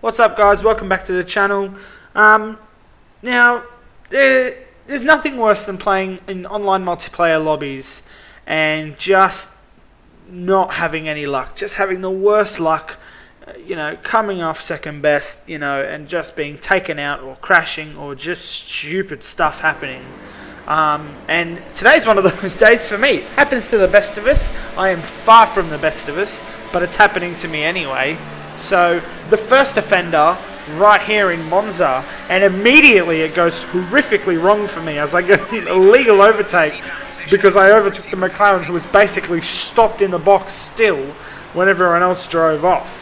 What's up, guys? Welcome back to the channel. Now, there's nothing worse than playing in online multiplayer lobbies and just not having any luck. Just having the worst luck, coming off second best, and just being taken out or crashing or just stupid stuff happening. And today's one of those days for me. It happens to the best of us. I am far from the best of us, but it's happening to me anyway. So the first offender right here in Monza, and immediately it goes horrifically wrong for me as I get an illegal overtake because I overtook the McLaren, who was basically stopped in the box still when everyone else drove off.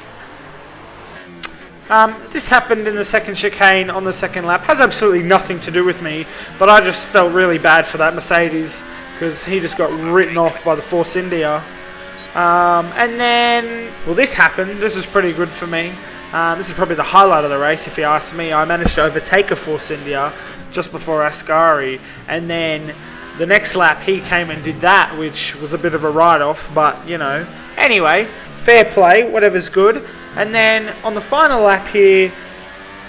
This happened in the second chicane on the second lap. Has absolutely nothing to do with me, but I just felt really bad for that Mercedes because he just got written off by the Force India. And then, well, this happened. This was pretty good for me. This is probably the highlight of the race, if you ask me. I managed to overtake a Force India just before Ascari, and then the next lap he came and did that, which was a bit of a write-off, but, Anyway, fair play, whatever's good. And then on the final lap here,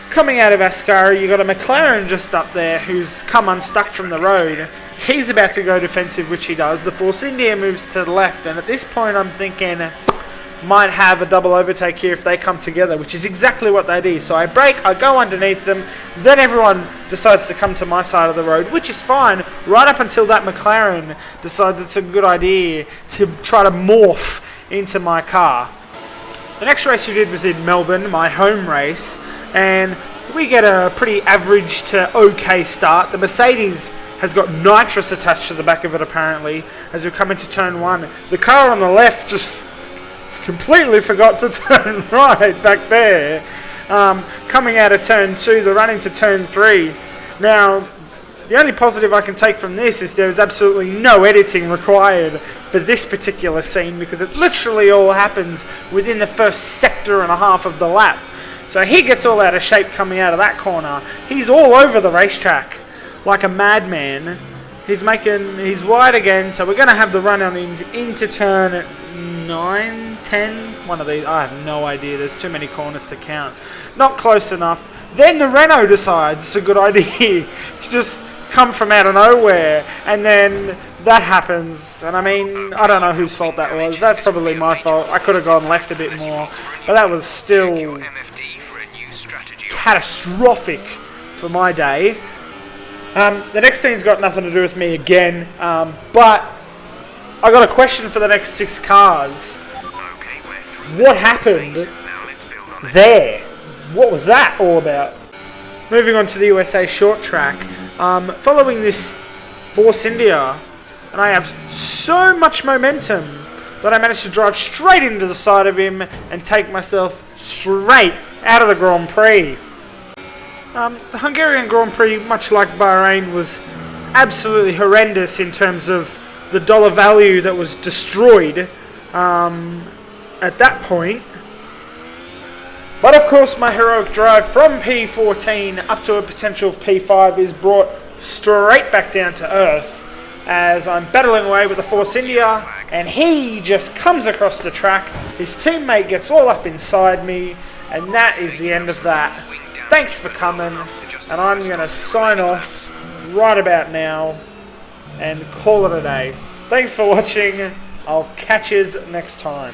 coming out of Ascari, you got a McLaren just up there who's come unstuck from the road. He's about to go defensive, which he does. The Force India moves to the left, and at this point I'm thinking might have a double overtake here if they come together, which is exactly what they do. So I brake, I go underneath them, then everyone decides to come to my side of the road, which is fine, right up until that McLaren decides it's a good idea to try to morph into my car. The next race we did was in Melbourne, my home race, and we get a pretty average to okay start. The Mercedes has got nitrous attached to the back of it apparently as we come into turn one. The car on the left just completely forgot to turn right back there. Coming out of turn two, the run into turn three. Now, the only positive I can take from this is there is absolutely no editing required for this particular scene because it literally all happens within the first sector and a half of the lap. So he gets all out of shape coming out of that corner. He's all over the racetrack like a madman. He's wide again, so we're going to have the run on into turn 9, 10, one of these. I have no idea, there's too many corners to count. Not close enough. Then the Renault decides it's a good idea to just come from out of nowhere, and then that happens, and I mean, I don't know whose fault that was. That's probably my fault. I could have gone left a bit more, but that was still catastrophic for my day. The next scene's got nothing to do with me again, but I got a question for the next 6 cars. What happened there? What was that all about? Moving on to the USA short track, following this Force India, and I have so much momentum that I managed to drive straight into the side of him and take myself straight out of the Grand Prix. The Hungarian Grand Prix, much like Bahrain, was absolutely horrendous in terms of the dollar value that was destroyed at that point. But of course my heroic drive from P14 up to a potential P5 is brought straight back down to earth as I'm battling away with the Force India, and he just comes across the track. His teammate gets all up inside me, and that is the end of that. Thanks for coming, and I'm going to sign off right about now and call it a day. Thanks for watching. I'll catch yous next time.